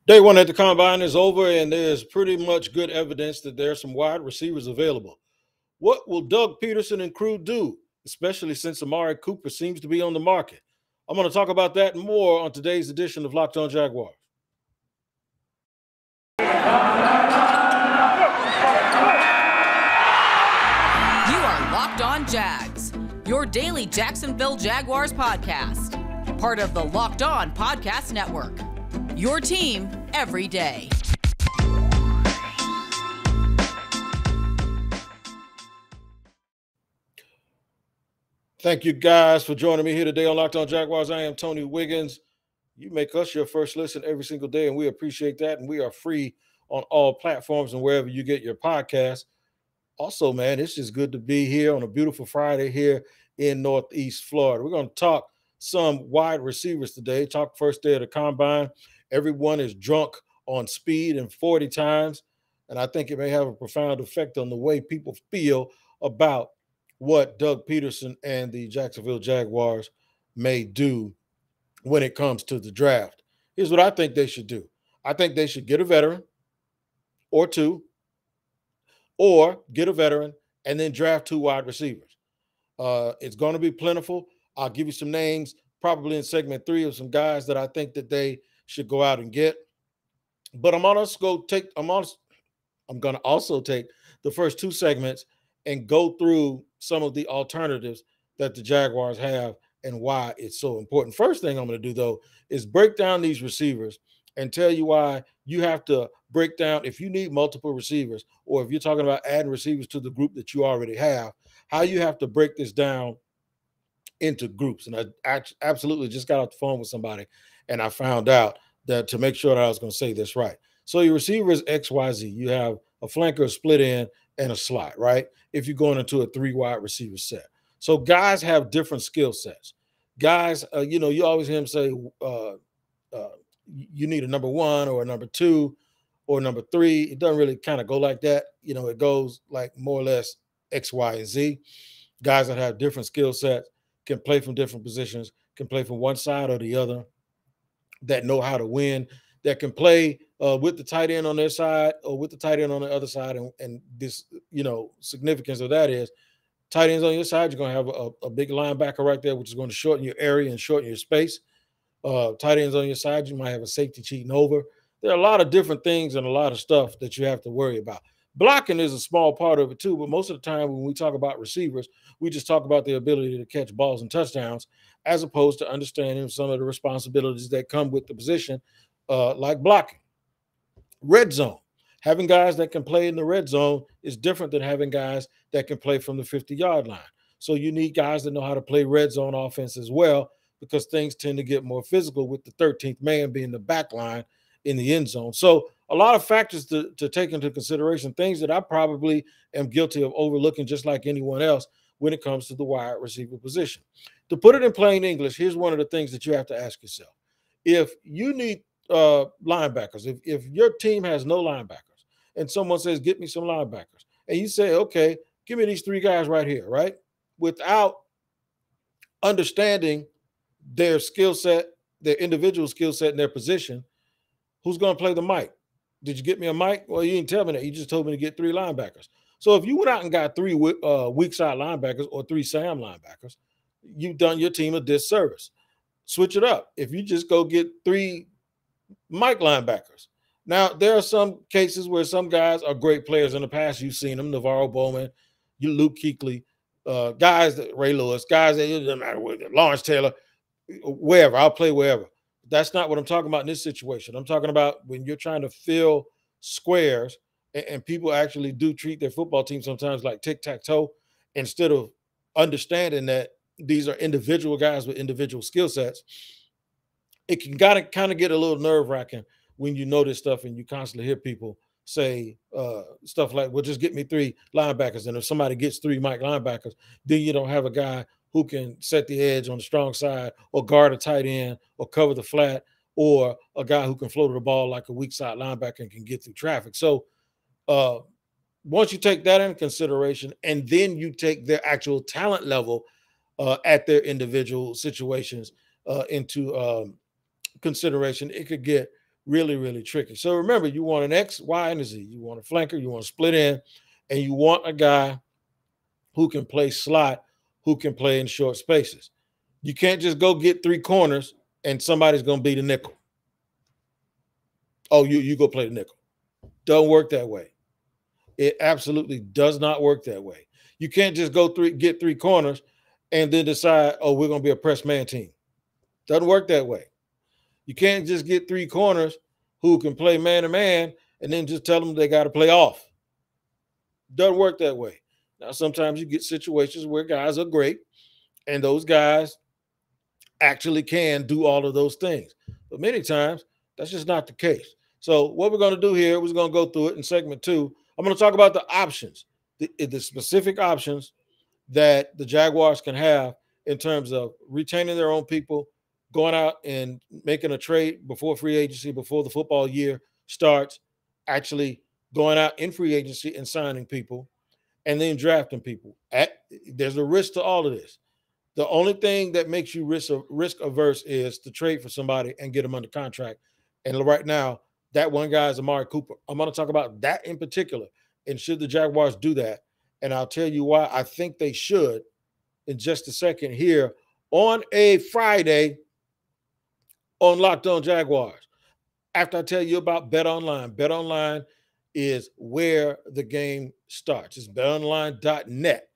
Day one at the combine is over, and there's pretty much good evidence that there's some wide receivers available. What will Doug Peterson and crew do, especially since Amari Cooper seems to be on the market? I'm going to talk about that and more on today's edition of Locked On Jaguars. You are Locked On Jags, your daily Jacksonville Jaguars podcast, part of the Locked On Podcast Network. Your team every day. Thank you guys for joining me here today on Locked On Jaguars. I am Tony Wiggins. You make us your first listen every single day, and we appreciate that. And we are free on all platforms and wherever you get your podcasts. Also, man, it's just good to be here on a beautiful Friday here in Northeast Florida. We're going to talk some wide receivers today. Talk first day of the combine. Everyone is drunk on speed and 40 times, and I think it may have a profound effect on the way people feel about what Doug Peterson and the Jacksonville Jaguars may do when it comes to the draft. Here's what I think they should do. I think they should get a veteran or two, or get a veteran and then draft two wide receivers. It's going to be plentiful. I'll give you some names probably in segment 3 of some guys that I think that they should go out and get. But I'm going to also take the first 2 segments and go through some of the alternatives that the Jaguars have and why it's so important. First thing I'm going to do, though, is break down these receivers and tell you why you have to break down, if you need multiple receivers, or if you're talking about adding receivers to the group that you already have, how you have to break this down into groups. And I absolutely just got off the phone with somebody, and I found out that to make sure that I was going to say this right. So your receiver is XYZ. You have a flanker, a split end, and a slot, right? If you're going into a 3 wide receiver set. So guys have different skill sets. Guys, you always hear them say, you need a number 1 or a number 2 or number 3. It doesn't really kind of go like that. It goes like more or less X, Y, and Z. Guys that have different skill sets, can play from different positions, can play from one side or the other, that know how to win, that can play with the tight end on their side or with the tight end on the other side. And this, significance of that is tight ends on your side, you're going to have a big linebacker right there, which is going to shorten your area and shorten your space. Tight ends on your side, you might have a safety cheating over. There are a lot of different things and a lot of stuff that you have to worry about. Blocking is a small part of it too, but most of the time when we talk about receivers, we just talk about the ability to catch balls and touchdowns, as opposed to understanding some of the responsibilities that come with the position, like blocking. Red zone. Having guys that can play in the red zone is different than having guys that can play from the 50-yard line. So you need guys that know how to play red zone offense as well, because things tend to get more physical with the 13th man being the back line in the end zone. So a lot of factors to take into consideration, things that I probably am guilty of overlooking just like anyone else when it comes to the wide receiver position. To put it in plain English, here's one of the things that you have to ask yourself. If you need linebackers, if your team has no linebackers and someone says, get me some linebackers, and you say, okay, give me these 3 guys right here, right? Without understanding their skill set, their individual skill set and their position, who's going to play the mic? Did you get me a mic? Well, you didn't tell me that. You just told me to get 3 linebackers. So if you went out and got 3 weak side linebackers or 3 Sam linebackers, you've done your team a disservice. Switch it up. If you just go get 3 Mike linebackers. Now, there are some cases where some guys are great players in the past. You've seen them, Navarro Bowman, Luke Kuechly, guys that Ray Lewis, guys that it doesn't matter what, Lawrence Taylor, wherever. I'll play wherever. That's not what I'm talking about in this situation. I'm talking about when you're trying to fill squares, and people actually do treat their football team sometimes like tic-tac-toe, instead of understanding that these are individual guys with individual skill sets. It can kind of get a little nerve-wracking when you know this stuff and you constantly hear people say stuff like, well, just get me 3 linebackers. And if somebody gets 3 Mike linebackers, then you don't have a guy who can set the edge on the strong side or guard a tight end or cover the flat, or a guy who can float the ball like a weak side linebacker and can get through traffic. So once you take that into consideration, and then you take their actual talent level at their individual situations into consideration, it could get really, really tricky. So remember, you want an X, Y, and a Z. You want a flanker, you want to split in, and you want a guy who can play slot, who can play in short spaces. You can't just go get 3 corners and somebody's going to be the nickel. Oh, you go play the nickel. Don't work that way. It absolutely does not work that way. You can't just go get 3 corners and then decide, oh, we're going to be a press man team. Doesn't work that way. You can't just get 3 corners who can play man to man and then just tell them they got to play off. Doesn't work that way. Now, sometimes you get situations where guys are great and those guys actually can do all of those things. But many times, that's just not the case. So what we're going to do here, we're going to go through it in segment 2. I'm going to talk about the options, the specific options that the Jaguars can have in terms of retaining their own people, going out and making a trade before free agency, before the football year starts, actually going out in free agency and signing people, and then drafting people. There's a risk to all of this. The only thing that makes you risk averse is to trade for somebody and get them under contract. And right now, that one guy is Amari Cooper. I'm going to talk about that in particular. And should the Jaguars do that? And I'll tell you why I think they should in just a second here on a Friday on Locked On Jaguars. After I tell you about BetOnline. BetOnline is where the game starts. It's betonline.net.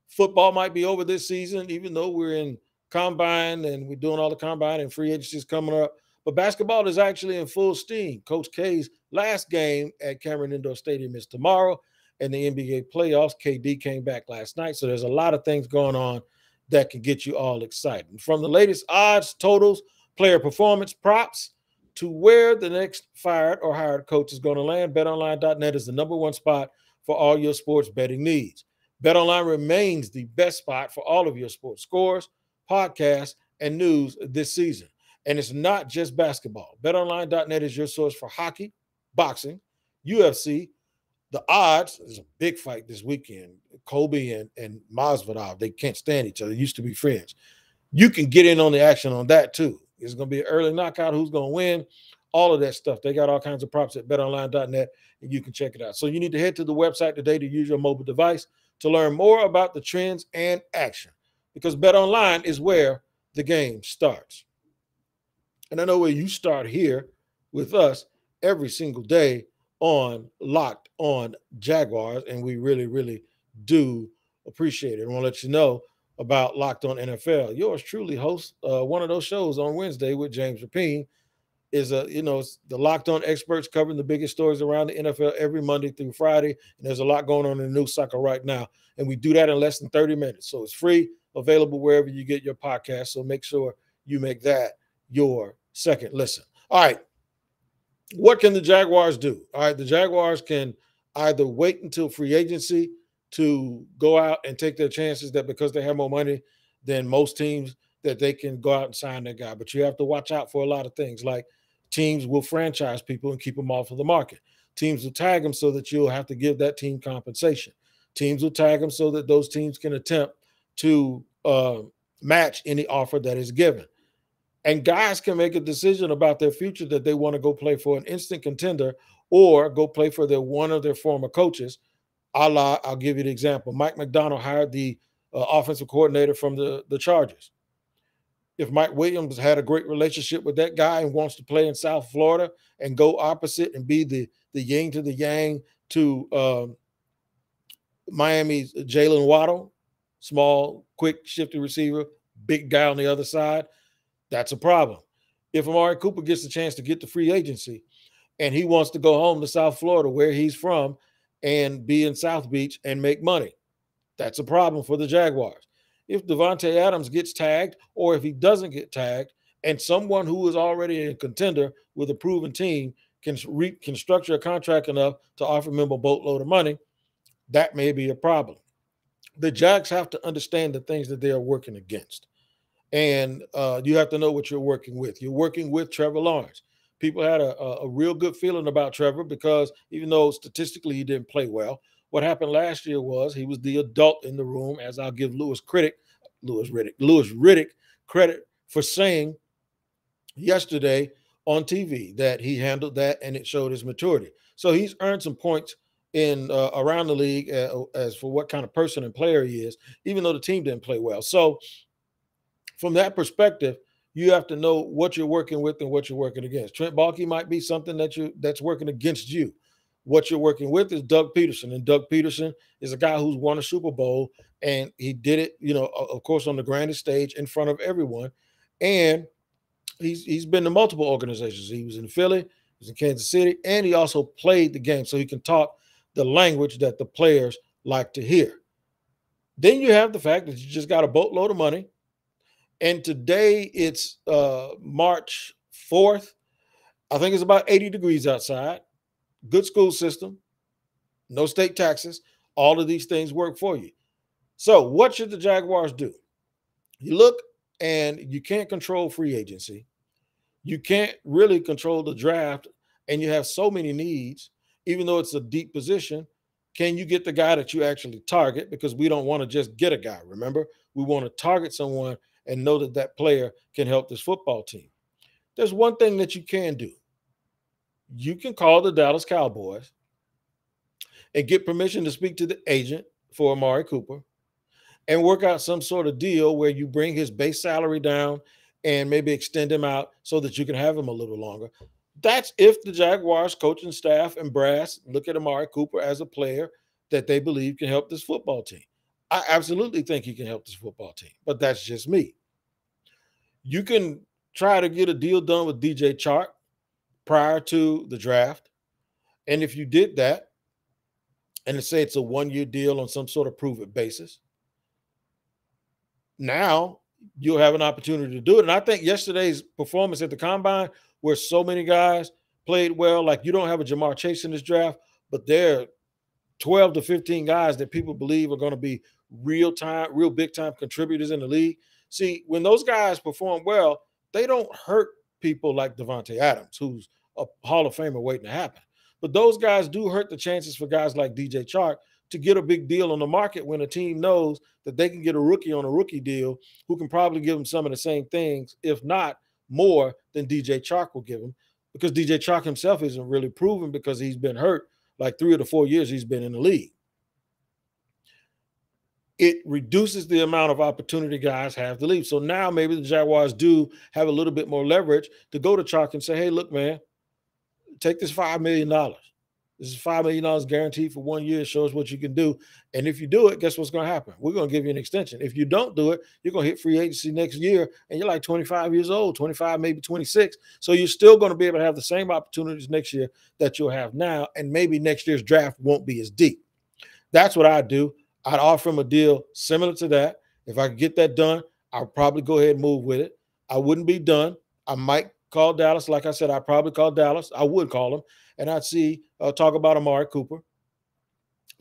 Football might be over this season, even though we're in combine and we're doing all the combine and free agencies coming up. But basketball is actually in full steam. Coach K's last game at Cameron Indoor Stadium is tomorrow, and the NBA playoffs. KD came back last night, so there's a lot of things going on that can get you all excited. From the latest odds, totals, player performance, props, to where the next fired or hired coach is going to land, betonline.net is the #1 spot for all your sports betting needs. BetOnline remains the best spot for all of your sports scores, podcasts, and news this season. And it's not just basketball. BetOnline.net is your source for hockey, boxing, UFC, the odds. There's a big fight this weekend. Kobe and Masvidal, they can't stand each other. They used to be friends. You can get in on the action on that too. It's going to be an early knockout. Who's going to win? All of that stuff. They got all kinds of props at betonline.net, and you can check it out. So you need to head to the website today to use your mobile device to learn more about the trends and action, because BetOnline is where the game starts. And I know where you start here with us every single day on Locked On Jaguars, and we really, really do appreciate it. I want to let you know about Locked On NFL. Yours truly hosts one of those shows on Wednesday with James Rapine. Is it's the Locked On experts covering the biggest stories around the NFL every Monday through Friday. And there's a lot going on in the news cycle right now. And we do that in less than 30 minutes. So it's free, available wherever you get your podcast. So make sure you make that your second listen. All right. What can the Jaguars do? All right. The Jaguars can either wait until free agency to go out and take their chances, that because they have more money than most teams, that they can go out and sign that guy. But you have to watch out for a lot of things, like teams will franchise people and keep them off of the market. Teams will tag them so that you'll have to give that team compensation. Teams will tag them so that those teams can attempt to match any offer that is given. And guys can make a decision about their future, that they want to go play for an instant contender or go play for one of their former coaches. I'll give you the example. Mike McDonald hired the offensive coordinator from the Chargers. If Mike Williams had a great relationship with that guy and wants to play in South Florida and go opposite and be the yin to the yang to Miami's Jalen Waddle, small, quick, shifty receiver, big guy on the other side, that's a problem. If Amari Cooper gets a chance to get to free agency and he wants to go home to South Florida, where he's from, and be in South Beach and make money, that's a problem for the Jaguars. If Devontae Adams gets tagged, or if he doesn't get tagged, and someone who is already a contender with a proven team can structure a contract enough to offer him a boatload of money, that may be a problem. The Jags have to understand the things that they are working against. And you have to know what you're working with. You're working with Trevor Lawrence. People had a real good feeling about Trevor, because even though statistically he didn't play well, what happened last year was he was the adult in the room, as I'll give Louis Riddick credit for saying yesterday on TV that he handled that and it showed his maturity. So he's earned some points in around the league as for what kind of person and player he is, even though the team didn't play well. So from that perspective, you have to know what you're working with and what you're working against. Trent Baalke might be something that's working against you. What you're working with is Doug Peterson, and Doug Peterson is a guy who's won a Super Bowl, and he did it, of course, on the grandest stage in front of everyone. And he's been to multiple organizations. He was in Philly, he was in Kansas City, and he also played the game, so he can talk the language that the players like to hear. Then you have the fact that you just got a boatload of money. And today it's March 4th. I think it's about 80 degrees outside. Good school system, no state taxes. All of these things work for you. So what should the Jaguars do? You look, and you can't control free agency. You can't really control the draft, and you have so many needs, even though it's a deep position. Can you get the guy that you actually target? Because we don't want to just get a guy. Remember, we want to target someone and know that that player can help this football team. There's one thing that you can do. You can call the Dallas Cowboys and get permission to speak to the agent for Amari Cooper and work out some sort of deal where you bring his base salary down and maybe extend him out so that you can have him a little longer. That's if the Jaguars coaching staff and brass look at Amari Cooper as a player that they believe can help this football team. I absolutely think he can help this football team, but that's just me. You can try to get a deal done with DJ Chark prior to the draft. And if you did that, and let's say it's a one-year deal on some sort of prove-it basis, now you'll have an opportunity to do it. And I think yesterday's performance at the Combine, where so many guys played well, like you don't have a Jamar Chase in this draft, but there are 12 to 15 guys that people believe are going to be real big-time contributors in the league. See, when those guys perform well, they don't hurt people like Devontae Adams, who's a Hall of Famer waiting to happen. But those guys do hurt the chances for guys like DJ Chark to get a big deal on the market when a team knows that they can get a rookie on a rookie deal who can probably give them some of the same things, if not more, than DJ Chark will give him, because DJ Chark himself isn't really proven because he's been hurt like 3 or 4 years he's been in the league. It reduces the amount of opportunity guys have to leave. So now maybe the Jaguars do have a little bit more leverage to go to Chark and say, hey, look, man, take this $5 million. This is $5 million guaranteed for 1 year. Show us what you can do. And if you do it, guess what's going to happen? We're going to give you an extension. If you don't do it, you're going to hit free agency next year, and you're like 25 years old, 25, maybe 26. So you're still going to be able to have the same opportunities next year that you'll have now, and maybe next year's draft won't be as deep. That's what I'd do. I'd offer him a deal similar to that. If I could get that done, I'll probably go ahead and move with it. I wouldn't be done. I might call Dallas. Like I said, I'd probably call Dallas. I would call him, and I'd talk about Amari Cooper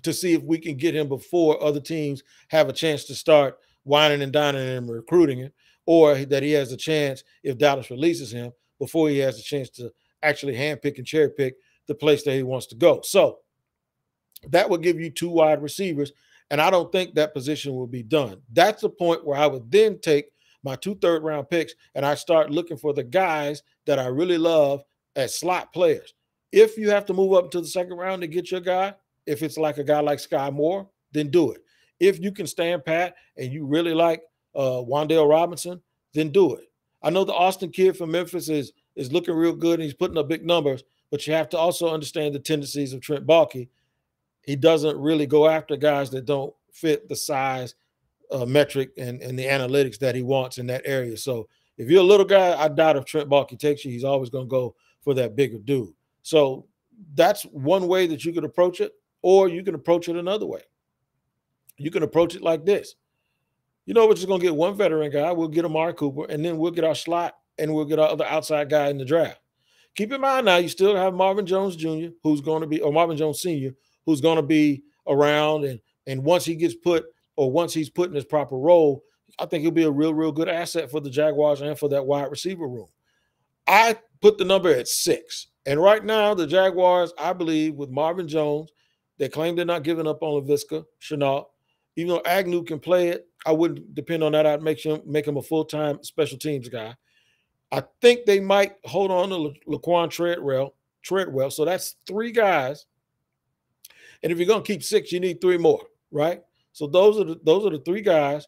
to see if we can get him before other teams have a chance to start whining and dining and recruiting him, or that he has a chance, if Dallas releases him, before he has a chance to actually handpick and cherry pick the place that he wants to go. So that would give you 2 wide receivers. And I don't think that position will be done. That's the point where I would then take my 2 third-round picks and I start looking for the guys that I really love as slot players. If you have to move up to the second round to get your guy, if it's like a guy like Sky Moore, then do it. If you can stand pat and you really like Wan'Dale Robinson, then do it. I know the Austin kid from Memphis is looking real good and he's putting up big numbers, but you have to also understand the tendencies of Trent Baalke. He doesn't really go after guys that don't fit the size metric and the analytics that he wants in that area. So if you're a little guy, I doubt if Trent Baalke takes you. He's always going to go for that bigger dude. So that's one way that you could approach it, or you can approach it another way. You can approach it like this. You know, we're just going to get one veteran guy. We'll get Amari Cooper, and then we'll get our slot, and we'll get our other outside guy in the draft. Keep in mind now, you still have Marvin Jones Jr., who's going to be, or Marvin Jones Sr., who's going to be around, and once he gets put, or once he's put in his proper role, I think he'll be a real good asset for the Jaguars and for that wide receiver room. I put the number at 6. And right now, the Jaguars, I believe, with Marvin Jones, they claim they're not giving up on Laviska Shenault. Even though Agnew can play it, I wouldn't depend on that. I'd make him a full-time special teams guy. I think they might hold on to Laquan Treadwell. So that's 3 guys. And if you're going to keep 6, you need 3 more, right? So those are the 3 guys.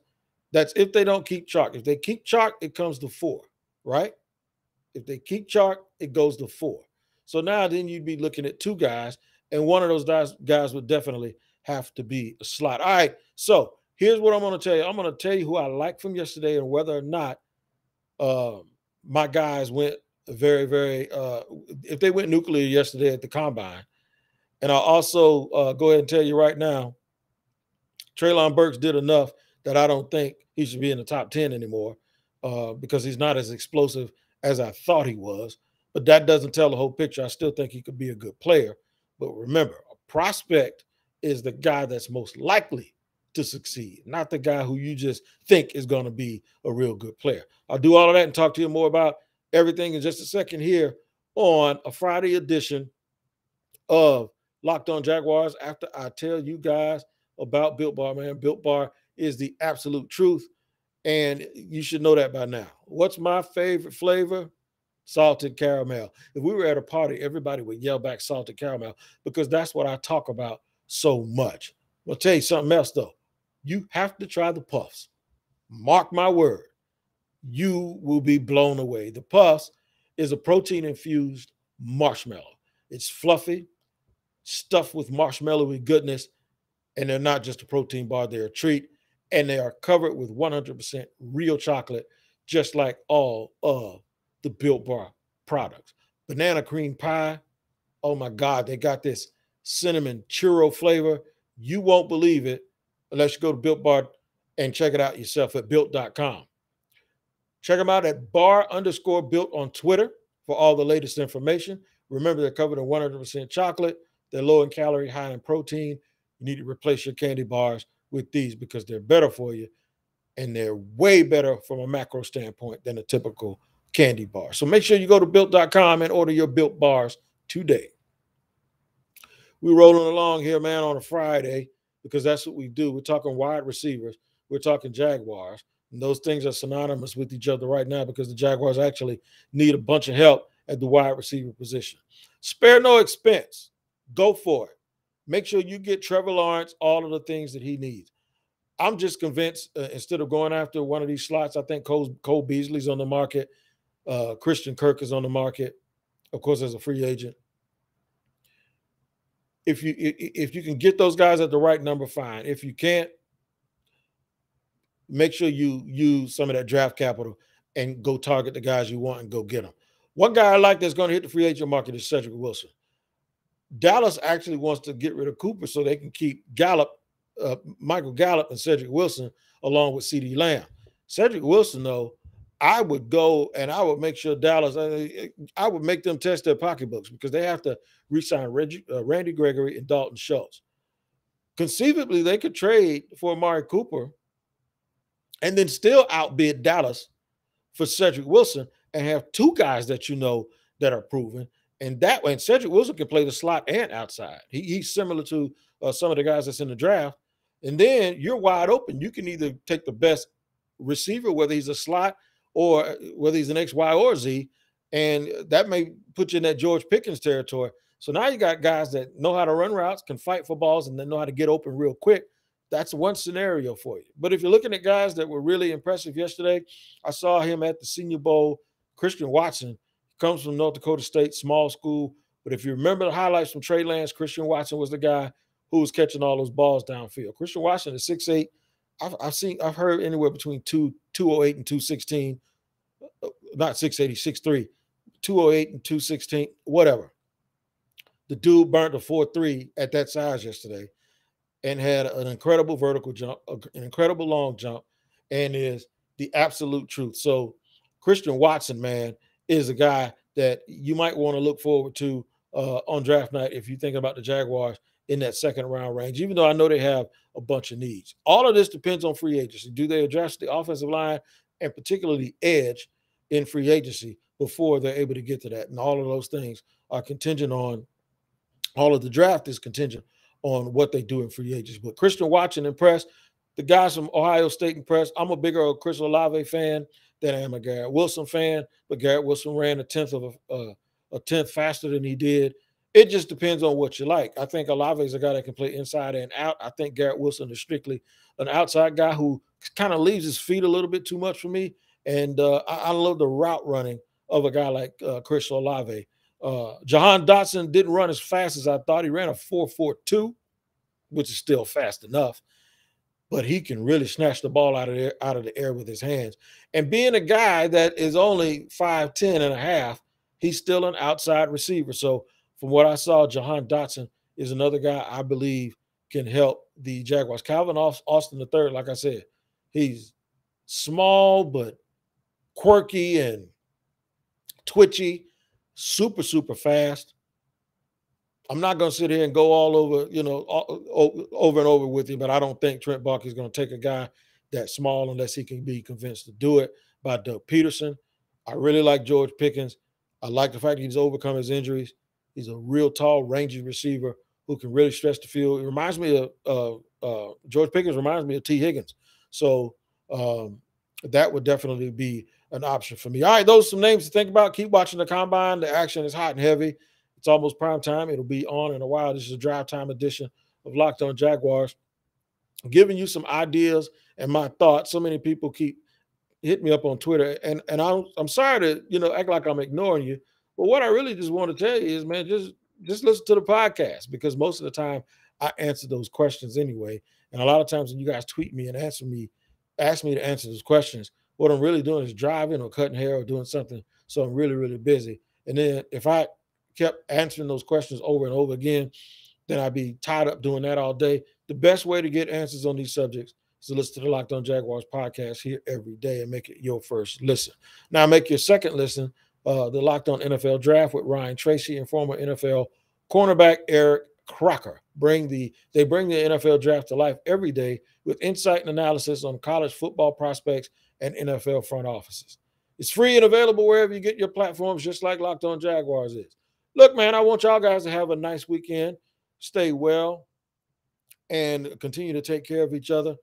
That's if they don't keep Chark. If they keep Chark, it comes to 4, right? If they keep Chark, it goes to 4. So now then you'd be looking at 2 guys, and one of those guys would definitely have to be a slot. All right, so here's what I'm going to tell you. I'm going to tell you who I like from yesterday and whether or not my guys went very, very if they went nuclear yesterday at the combine. And I'll also go ahead and tell you right now, Treylon Burks did enough that I don't think he should be in the top 10 anymore because he's not as explosive as I thought he was. But that doesn't tell the whole picture. I still think he could be a good player. But remember, a prospect is the guy that's most likely to succeed, not the guy who you just think is going to be a real good player. I'll do all of that and talk to you more about everything in just a second here on a Friday edition of Locked On Jaguars after I tell you guys about Built Bar, man. Built Bar is the absolute truth, and you should know that by now. What's my favorite flavor? Salted caramel. If we were at a party, everybody would yell back salted caramel because that's what I talk about so much. I'll tell you something else, though. You have to try the Puffs. Mark my word. You will be blown away. The Puffs is a protein-infused marshmallow. It's fluffy, stuffed with marshmallowy goodness, and they're not just a protein bar, they're a treat, and they are covered with 100% real chocolate, just like all of the Built Bar products. Banana cream pie, oh my God, they got this cinnamon churro flavor. You won't believe it unless you go to Built Bar and check it out yourself at built.com. Check them out at bar_built on Twitter for all the latest information. Remember, they're covered in 100% chocolate. They're low in calorie, high in protein. You need to replace your candy bars with these because they're better for you, and they're way better from a macro standpoint than a typical candy bar. So make sure you go to built.com and order your Built Bars today. We're rolling along here, man, on a Friday because that's what we do. We're talking wide receivers. We're talking Jaguars. And those things are synonymous with each other right now because the Jaguars actually need a bunch of help at the wide receiver position. Spare no expense. Go for it. Make sure you get Trevor Lawrence all of the things that he needs. I'm just convinced instead of going after one of these slots, I think Cole Beasley's on the market. Christian Kirk is on the market, of course, as a free agent. If you can get those guys at the right number, fine. If you can't, make sure you use some of that draft capital and go target the guys you want and go get them. One guy I like that's going to hit the free agent market is Cedric Wilson. Dallas actually wants to get rid of Cooper so they can keep Michael Gallup and Cedric Wilson along with CeeDee Lamb. Cedric Wilson, though, I would go and I would make sure Dallas, I would make them test their pocketbooks because they have to re-sign Randy Gregory and Dalton Schultz. Conceivably, they could trade for Amari Cooper and then still outbid Dallas for Cedric Wilson and have 2 guys that you know that are proven. And that way, Cedric Wilson can play the slot and outside. He's similar to some of the guys that's in the draft. And then you're wide open. You can either take the best receiver, whether he's a slot or whether he's an X, Y, or Z, and that may put you in that George Pickens territory. So now you got guys that know how to run routes, can fight for balls, and then know how to get open real quick. That's one scenario for you. But if you're looking at guys that were really impressive yesterday, I saw him at the Senior Bowl. Christian Watson comes from North Dakota State, small school. But if you remember the highlights from Trey Lance, Christian Watson was the guy who was catching all those balls downfield. Christian Watson is 6'8". I've heard anywhere between 208 and 216. Not 6'8", he's 6'3", 208 and 216, whatever. The dude burnt a 4.3 at that size yesterday and had an incredible vertical jump, an incredible long jump, and is the absolute truth. So Christian Watson, man, is a guy that you might want to look forward to on draft night if you think about the Jaguars in that second round range, even though I know they have a bunch of needs. All of this depends on free agency. Do they address the offensive line and particularly edge in free agency before they're able to get to that? And all of those things are contingent on, all of the draft is contingent on what they do in free agency. But Christian Watson impressed. The guys from Ohio State impressed. I'm a bigger Chris Olave fan than I am a Garrett Wilson fan. But Garrett Wilson ran a tenth faster than he did. It just depends on what you like. I think Olave is a guy that can play inside and out. I think Garrett Wilson is strictly an outside guy who kind of leaves his feet a little bit too much for me. And I love the route running of a guy like Chris Olave. Jahan Dotson didn't run as fast as I thought. He ran a 4.42, which is still fast enough. But he can really snatch the ball out of the air with his hands. And being a guy that is only 5'10 and a half, he's still an outside receiver. So from what I saw, Jahan Dotson is another guy I believe can help the Jaguars. Calvin Austin III, like I said, he's small but quirky and twitchy, super, super fast. I'm not going to sit here and go all over, over and over with him, but I don't think Trent Baalke is going to take a guy that small unless he can be convinced to do it by Doug Peterson. I really like George Pickens. I like the fact that he's overcome his injuries. He's a real tall, rangy receiver who can really stretch the field. It reminds me of George Pickens reminds me of T. Higgins. So that would definitely be an option for me. All right, those are some names to think about. Keep watching the Combine. The action is hot and heavy. It's almost prime time. It'll be on in a while. This is a drive time edition of Locked On Jaguars. I'm giving you some ideas and my thoughts. So many people keep hitting me up on Twitter, and I'm sorry to act like I'm ignoring you. But what I really just want to tell you is, man, just listen to the podcast, because most of the time I answer those questions anyway. And a lot of times when you guys tweet me and ask me to answer those questions, what I'm really doing is driving or cutting hair or doing something. So I'm really, really busy. And then if I kept answering those questions over and over again, then I'd be tied up doing that all day. The best way to get answers on these subjects is to listen to the Locked On Jaguars podcast here every day and make it your first listen. Now make your second listen, the Locked On NFL Draft with Ryan Tracy and former NFL cornerback Eric Crocker. They bring the NFL Draft to life every day with insight and analysis on college football prospects and NFL front offices. It's free and available wherever you get your platforms, just like Locked On Jaguars is. Look, man, I want y'all guys to have a nice weekend. Stay well and continue to take care of each other.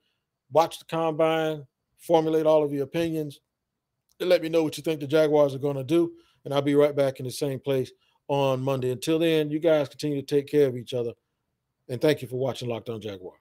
Watch the Combine, formulate all of your opinions, and let me know what you think the Jaguars are going to do. And I'll be right back in the same place on Monday. Until then, you guys continue to take care of each other. And thank you for watching Locked On Jaguars.